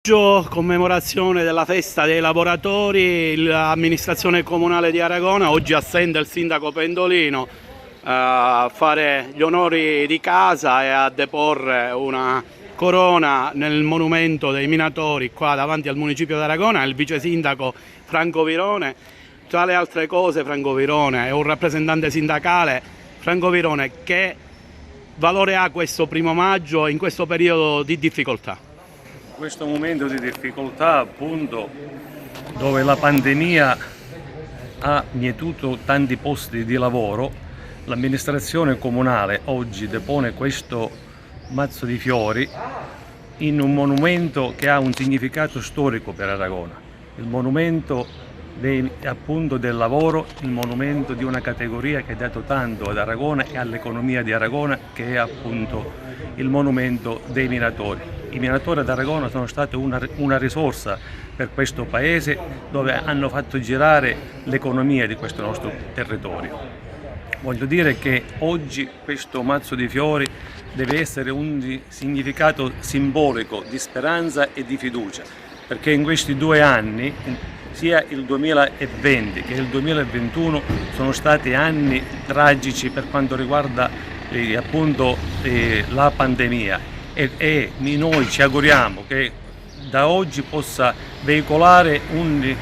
Commemorazione della festa dei lavoratori, l'amministrazione comunale di Aragona oggi assente il sindaco Pendolino a fare gli onori di casa e a deporre una corona nel monumento dei minatori qua davanti al municipio di Aragona, il vice sindaco Franco Virone. Tra le altre cose Franco Virone è un rappresentante sindacale. Franco Virone, che valore ha questo 1° maggio in questo periodo di difficoltà? Questo momento di difficoltà, appunto, dove la pandemia ha mietuto tanti posti di lavoro, l'amministrazione comunale oggi depone questo mazzo di fiori in un monumento che ha un significato storico per Aragona, il monumento appunto del lavoro, il monumento di una categoria che ha dato tanto ad Aragona e all'economia di Aragona, che è appunto il monumento dei minatori. I minatori ad Aragona sono stati una risorsa per questo paese, dove hanno fatto girare l'economia di questo nostro territorio. Voglio dire che oggi questo mazzo di fiori deve essere un significato simbolico di speranza e di fiducia, perché in questi 2 anni, sia il 2020 che il 2021, sono stati anni tragici per quanto riguarda la pandemia e noi ci auguriamo che da oggi possa veicolare un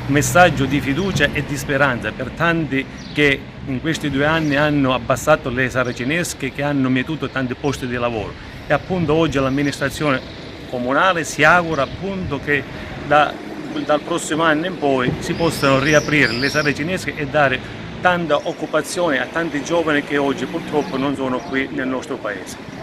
messaggio di fiducia e di speranza per tanti che in questi 2 anni hanno abbassato le saracinesche, che hanno mietuto tanti posti di lavoro. E appunto oggi l'amministrazione comunale si augura appunto che dal prossimo anno in poi si possano riaprire le saracinesche e dare tanta occupazione a tanti giovani che oggi purtroppo non sono qui nel nostro paese.